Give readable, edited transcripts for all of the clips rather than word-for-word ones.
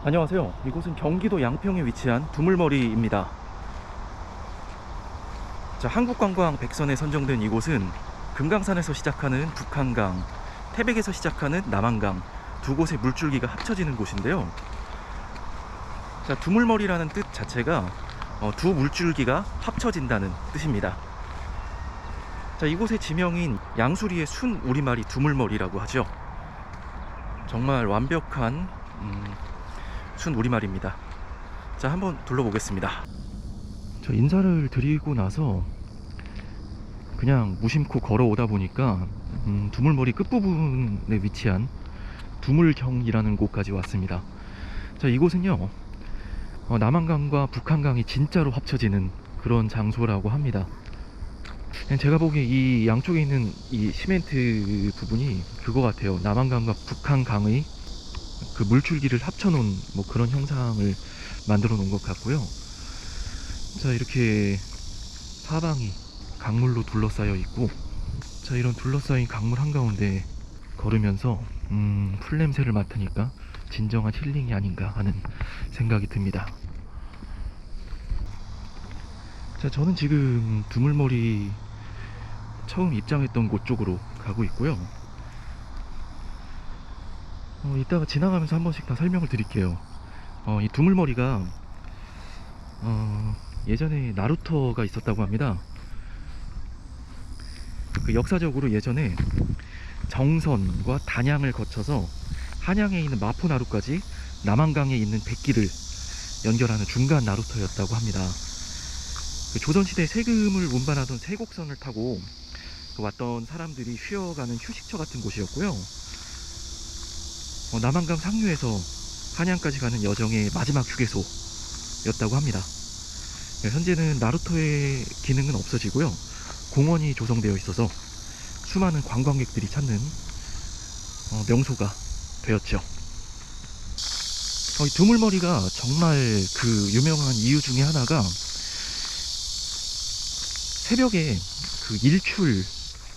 안녕하세요. 이곳은 경기도 양평에 위치한 두물머리입니다. 자, 한국관광 100선에 선정된 이곳은 금강산에서 시작하는 북한강, 태백에서 시작하는 남한강 두 곳의 물줄기가 합쳐지는 곳인데요. 자, 두물머리라는 뜻 자체가 두 물줄기가 합쳐진다는 뜻입니다. 자, 이곳의 지명인 양수리의 순 우리말이 두물머리라고 하죠. 정말 완벽한 순 우리말입니다. 자, 한번 둘러보겠습니다. 자, 인사를 드리고 나서 그냥 무심코 걸어오다 보니까 두물머리 끝부분에 위치한 두물경이라는 곳까지 왔습니다. 자, 이곳은요 남한강과 북한강이 진짜로 합쳐지는 그런 장소라고 합니다. 제가 보기에 이 양쪽에 있는 이 시멘트 부분이 그거 같아요. 남한강과 북한강의 그 물줄기를 합쳐놓은 뭐 그런 형상을 만들어 놓은 것 같고요. 자, 이렇게 사방이 강물로 둘러싸여 있고, 자, 이런 둘러싸인 강물 한가운데 걸으면서 풀냄새를 맡으니까 진정한 힐링이 아닌가 하는 생각이 듭니다. 자, 저는 지금 두물머리 처음 입장했던 곳 쪽으로 가고 있고요. 이따가 지나가면서 한 번씩 다 설명을 드릴게요. 이 두물머리가 예전에 나루터가 있었다고 합니다. 그 역사적으로 예전에 정선과 단양을 거쳐서 한양에 있는 마포나루까지 남한강에 있는 백기를 연결하는 중간 나루터였다고 합니다. 그 조선시대 세금을 운반하던 세곡선을 타고 왔던 사람들이 쉬어가는 휴식처 같은 곳이었고요. 남한강 상류에서 한양까지 가는 여정의 마지막 휴게소였다고 합니다. 현재는 나루터의 기능은 없어지고요, 공원이 조성되어 있어서 수많은 관광객들이 찾는 명소가 되었죠. 이 두물머리가 정말 그 유명한 이유 중에 하나가 새벽에 그 일출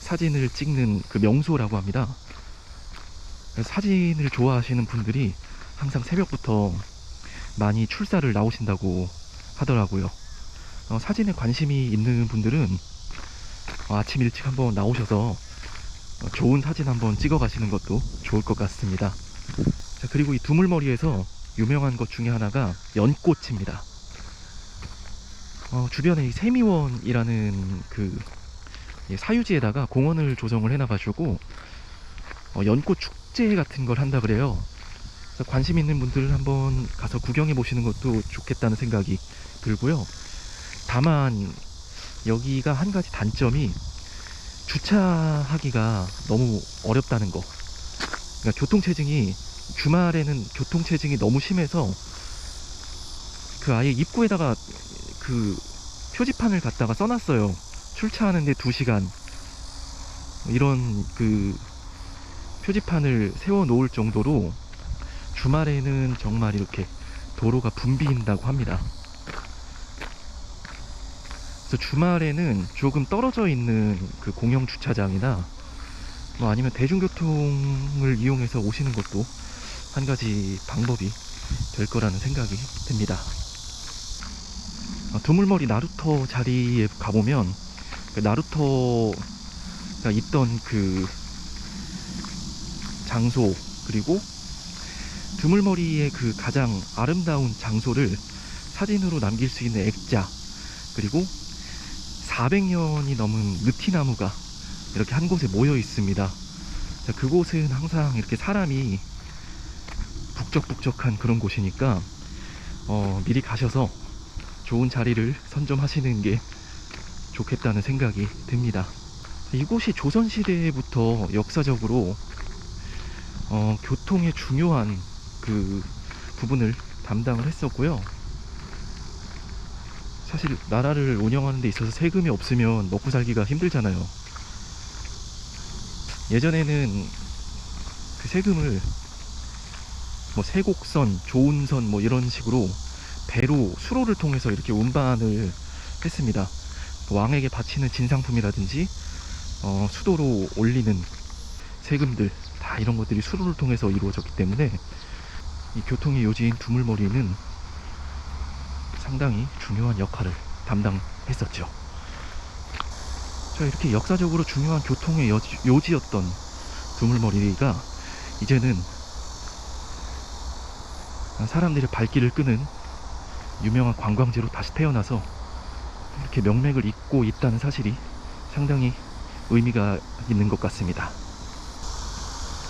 사진을 찍는 그 명소라고 합니다. 사진을 좋아하시는 분들이 항상 새벽부터 많이 출사를 나오신다고 하더라고요. 사진에 관심이 있는 분들은 아침 일찍 한번 나오셔서 좋은 사진 한번 찍어 가시는 것도 좋을 것 같습니다. 자, 그리고 이 두물머리에서 유명한 것 중에 하나가 연꽃입니다. 주변에 이 세미원이라는 그 사유지에다가 공원을 조성을 해놔가지고 연꽃 축제 같은 걸 한다 그래요. 그래서 관심 있는 분들은 한번 가서 구경해 보시는 것도 좋겠다는 생각이 들고요. 다만 여기가 한 가지 단점이 주차하기가 너무 어렵다는 거. 그러니까 교통체증이, 주말에는 교통체증이 너무 심해서 그 아예 입구에다가 그 표지판을 갖다가 써놨어요. 출차하는데 2시간, 이런 그 표지판을 세워 놓을 정도로 주말에는 정말 이렇게 도로가 붐빈다고 합니다. 그래서 주말에는 조금 떨어져 있는 그 공영 주차장이나 뭐 아니면 대중교통을 이용해서 오시는 것도 한 가지 방법이 될 거라는 생각이 듭니다. 두물머리 나루터 자리에 가보면 그 나루터가 있던 그 장소, 그리고 두물머리의 그 가장 아름다운 장소를 사진으로 남길 수 있는 액자, 그리고 400년이 넘은 느티나무가 이렇게 한 곳에 모여 있습니다. 자, 그곳은 항상 이렇게 사람이 북적북적한 그런 곳이니까 미리 가셔서 좋은 자리를 선점하시는 게 좋겠다는 생각이 듭니다. 이곳이 조선시대부터 역사적으로 교통의 중요한 그 부분을 담당을 했었고요. 사실 나라를 운영하는 데 있어서 세금이 없으면 먹고 살기가 힘들잖아요. 예전에는 그 세금을 뭐 세곡선, 조운선 뭐 이런 식으로 배로, 수로를 통해서 이렇게 운반을 했습니다. 왕에게 바치는 진상품이라든지 수도로 올리는 세금들, 다 이런 것들이 수로를 통해서 이루어졌기 때문에 이 교통의 요지인 두물머리는 상당히 중요한 역할을 담당했었죠. 자, 이렇게 역사적으로 중요한 교통의 요지였던 두물머리가 이제는 사람들의 발길을 끄는 유명한 관광지로 다시 태어나서 이렇게 명맥을 잇고 있다는 사실이 상당히 의미가 있는 것 같습니다.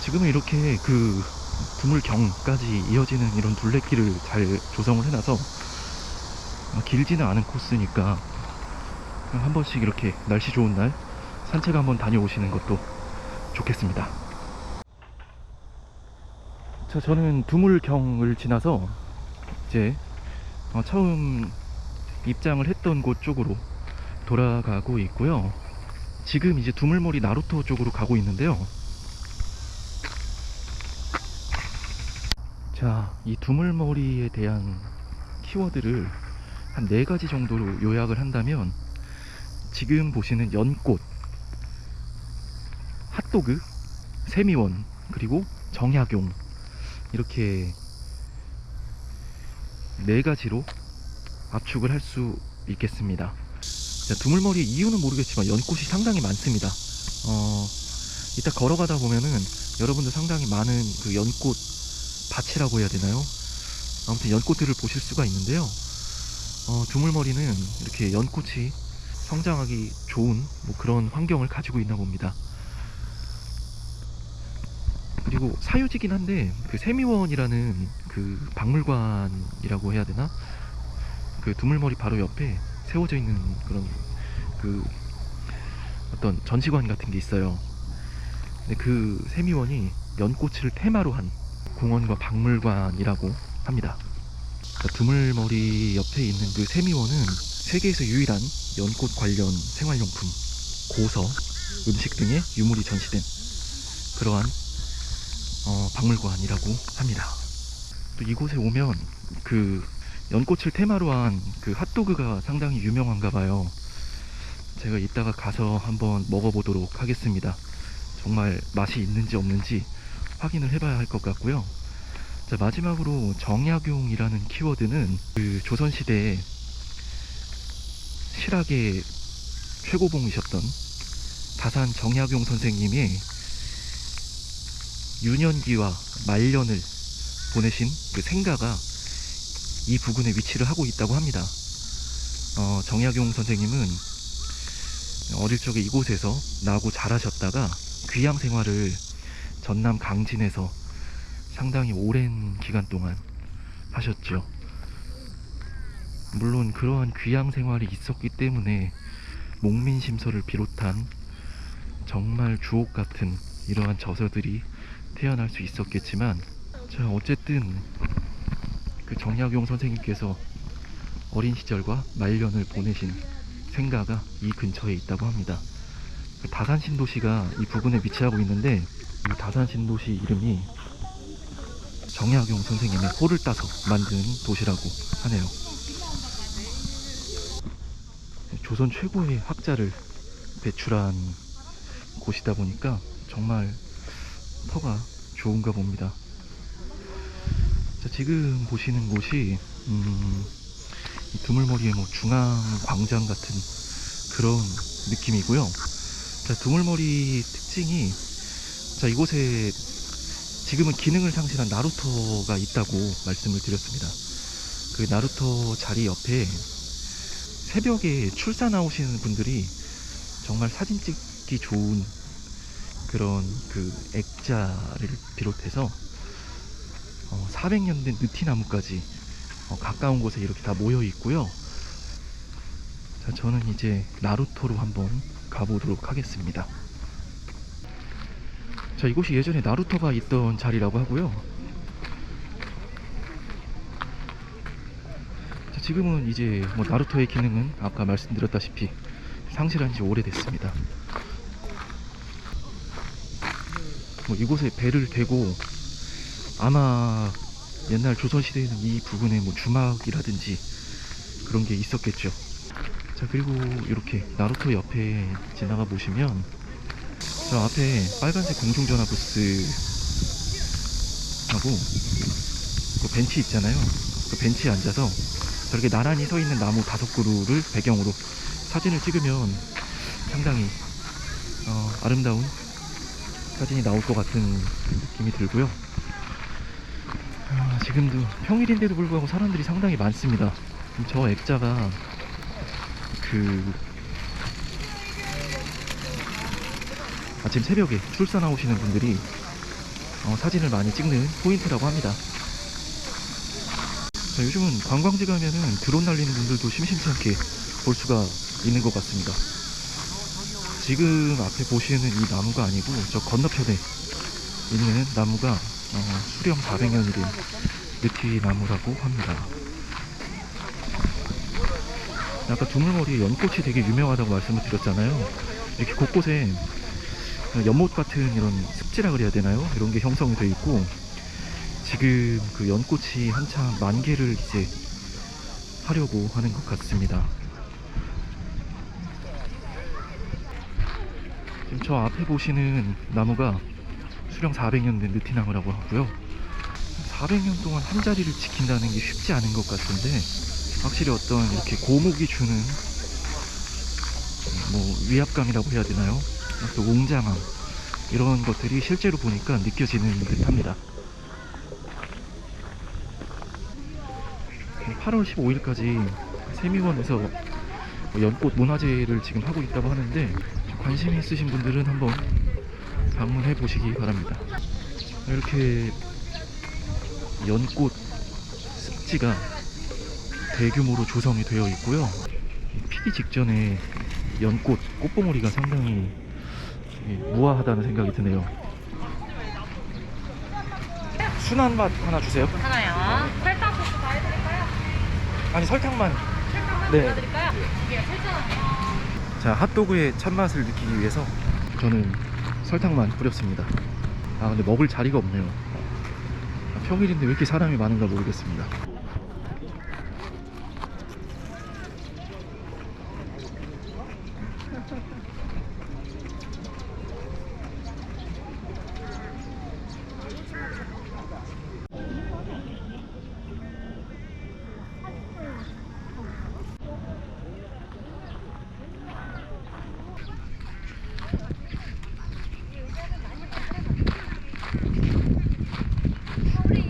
지금은 이렇게 그 두물경까지 이어지는 이런 둘레길을 잘 조성을 해놔서 길지는 않은 코스니까 한 번씩 이렇게 날씨 좋은 날 산책 한번 다녀오시는 것도 좋겠습니다. 자, 저는 두물경을 지나서 이제 처음 입장을 했던 곳 쪽으로 돌아가고 있고요. 지금 이제 두물머리 나루터 쪽으로 가고 있는데요. 자, 이 두물머리에 대한 키워드를 한 4가지 정도로 요약을 한다면, 지금 보시는 연꽃, 핫도그, 세미원, 그리고 정약용, 이렇게 4가지로 압축을 할 수 있겠습니다. 자, 두물머리의 이유는 모르겠지만 연꽃이 상당히 많습니다. 이따 걸어가다 보면은 여러분들 상당히 많은 그 연꽃 밭이라고 해야 되나요? 아무튼 연꽃들을 보실 수가 있는데요. 두물머리는 이렇게 연꽃이 성장하기 좋은 뭐 그런 환경을 가지고 있나 봅니다. 그리고 사유지긴 한데 그 세미원이라는 그 박물관이라고 해야 되나? 그 두물머리 바로 옆에 세워져 있는 그런 그 어떤 전시관 같은 게 있어요. 근데 그 세미원이 연꽃을 테마로 한 공원과 박물관이라고 합니다. 두물머리 옆에 있는 그 세미원은 세계에서 유일한 연꽃 관련 생활용품, 고서, 음식 등의 유물이 전시된 그러한 박물관이라고 합니다. 또 이곳에 오면 그 연꽃을 테마로 한 그 핫도그가 상당히 유명한가 봐요. 제가 이따가 가서 한번 먹어보도록 하겠습니다. 정말 맛이 있는지 없는지 확인을 해봐야 할 것 같고요. 자, 마지막으로 정약용이라는 키워드는 그 조선시대에 실학의 최고봉이셨던 다산 정약용 선생님의 유년기와 말년을 보내신 그 생가가 이 부근에 위치를 하고 있다고 합니다. 정약용 선생님은 어릴 적에 이곳에서 나고 자라셨다가 귀양 생활을 전남 강진에서 상당히 오랜 기간 동안 하셨죠. 물론 그러한 귀양 생활이 있었기 때문에 목민심서를 비롯한 정말 주옥 같은 이러한 저서들이 태어날 수 있었겠지만, 자, 어쨌든 그 정약용 선생님께서 어린 시절과 말년을 보내신 생가가 이 근처에 있다고 합니다. 그 다산신도시가 이 부근에 위치하고 있는데, 이 다산신도시 이름이 정약용 선생님의 호를 따서 만든 도시라고 하네요. 조선 최고의 학자를 배출한 곳이다 보니까 정말 터가 좋은가 봅니다. 자, 지금 보시는 곳이 두물머리의 뭐 중앙광장 같은 그런 느낌이고요. 자, 두물머리 특징이, 자, 이곳에 지금은 기능을 상실한 나루터가 있다고 말씀을 드렸습니다. 그 나루터 자리 옆에 새벽에 출사 나오시는 분들이 정말 사진 찍기 좋은 그런 그 액자를 비롯해서 400년 된 느티나무까지 가까운 곳에 이렇게 다 모여 있고요. 자, 저는 이제 나루터로 한번 가보도록 하겠습니다. 자, 이곳이 예전에 나루터가 있던 자리라고 하고요. 자, 지금은 이제 뭐 나루터의 기능은 아까 말씀드렸다시피 상실한 지 오래됐습니다. 뭐 이곳에 배를 대고 아마 옛날 조선시대에는 이 부근에 뭐 주막이라든지 그런 게 있었겠죠. 자, 그리고 이렇게 나루터 옆에 지나가 보시면 저 앞에 빨간색 공중전화 부스하고 벤치 있잖아요. 그 벤치에 앉아서 저렇게 나란히 서 있는 나무 5그루를 배경으로 사진을 찍으면 상당히 아름다운 사진이 나올 것 같은 느낌이 들고요. 지금도 평일인데도 불구하고 사람들이 상당히 많습니다. 저 액자가 아침 새벽에 출사 나오시는 분들이 사진을 많이 찍는 포인트라고 합니다. 요즘은 관광지 가면은 드론 날리는 분들도 심심치 않게 볼 수가 있는 것 같습니다. 지금 앞에 보시는 이 나무가 아니고 저 건너편에 있는 나무가 수령 400년이 된 느티나무라고 합니다. 아까 두물머리에 연꽃이 되게 유명하다고 말씀을 드렸잖아요. 이렇게 곳곳에 연못 같은 이런 습지라 그래야 되나요? 이런 게 형성이 되어 있고, 지금 그 연꽃이 한참 만개를 이제 하려고 하는 것 같습니다. 지금 저 앞에 보시는 나무가 수령 400년 된 느티나무라고 하고요. 400년 동안 한 자리를 지킨다는 게 쉽지 않은 것 같은데, 확실히 어떤 이렇게 고목이 주는 위압감이라고 해야 되나요? 또 웅장함, 이런 것들이 실제로 보니까 느껴지는 듯 합니다. 8월 15일까지 세미원에서 연꽃 문화제를 지금 하고 있다고 하는데, 관심이 있으신 분들은 한번 방문해 보시기 바랍니다. 이렇게 연꽃 습지가 대규모로 조성이 되어 있고요. 피기 직전에 연꽃 꽃봉오리가 상당히 우아하다는 생각이 드네요. 순한 맛 하나 주세요. 하나요. 설탕 소스 다 해드릴까요? 아니, 설탕만. 설탕만 네. 넣어드릴까요? 이게 8,000원이요. 자, 핫도그의 찬맛을 느끼기 위해서 저는 설탕만 뿌렸습니다. 근데 먹을 자리가 없네요. 평일인데 왜 이렇게 사람이 많은가 모르겠습니다.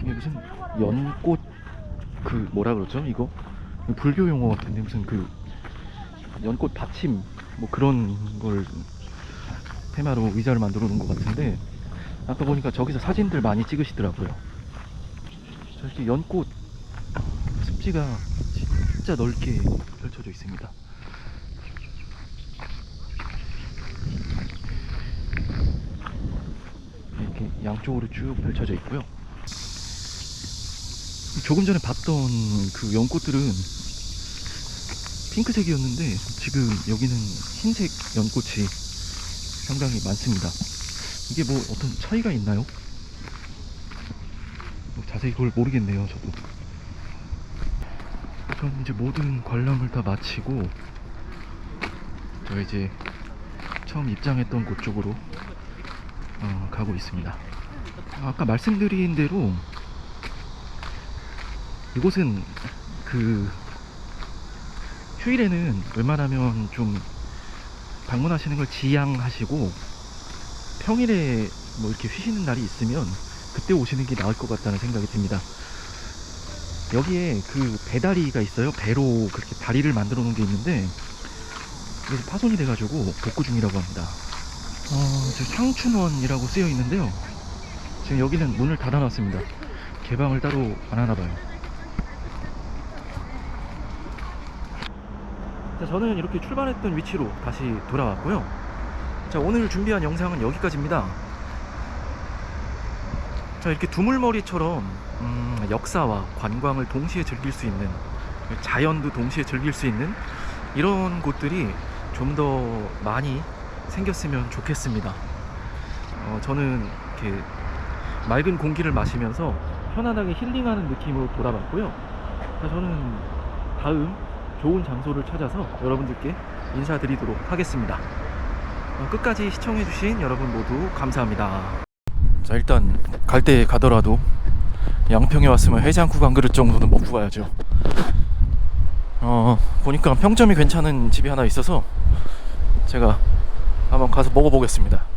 이게 무슨 연꽃 뭐라 그러죠? 이거 불교 용어 같은데, 무슨 연꽃 받침 그런 걸 테마로 의자를 만들어 놓은 것 같은데, 아까 보니까 저기서 사진들 많이 찍으시더라고요. 저렇게 연꽃 습지가 진짜 넓게 펼쳐져 있습니다. 이렇게 양쪽으로 쭉 펼쳐져 있고요. 조금 전에 봤던 그 연꽃들은 핑크색이었는데, 지금 여기는 흰색 연꽃이 상당히 많습니다. 이게 어떤 차이가 있나요? 자세히 그걸 모르겠네요, 저도. 전 이제 모든 관람을 다 마치고 저 이제 처음 입장했던 곳 쪽으로 가고 있습니다. 아까 말씀드린 대로 이곳은 휴일에는 웬만하면 좀 방문하시는 걸 지양하시고, 평일에 이렇게 쉬시는 날이 있으면 그때 오시는 게 나을 것 같다는 생각이 듭니다. 여기에 배다리가 있어요. 배로 그렇게 다리를 만들어 놓은 게 있는데, 이게 파손이 돼가지고 복구 중이라고 합니다. 저 상춘원이라고 쓰여 있는데요, 지금 여기는 문을 닫아놨습니다. 개방을 따로 안 하나봐요. 자, 저는 이렇게 출발했던 위치로 다시 돌아왔고요. 자, 오늘 준비한 영상은 여기까지입니다. 자, 이렇게 두물머리처럼 역사와 관광을 동시에 즐길 수 있는, 자연도 동시에 즐길 수 있는 이런 곳들이 좀 더 많이 생겼으면 좋겠습니다. 저는 이렇게 맑은 공기를 마시면서 편안하게 힐링하는 느낌으로 돌아봤고요. 자, 저는 다음 좋은 장소를 찾아서 여러분들께 인사드리도록 하겠습니다. 끝까지 시청해주신 여러분 모두 감사합니다. 자, 일단 갈 때 가더라도 양평에 왔으면 해장국 한 그릇 정도는 먹고 가야죠. 보니까 평점이 괜찮은 집이 하나 있어서 제가 한번 가서 먹어보겠습니다.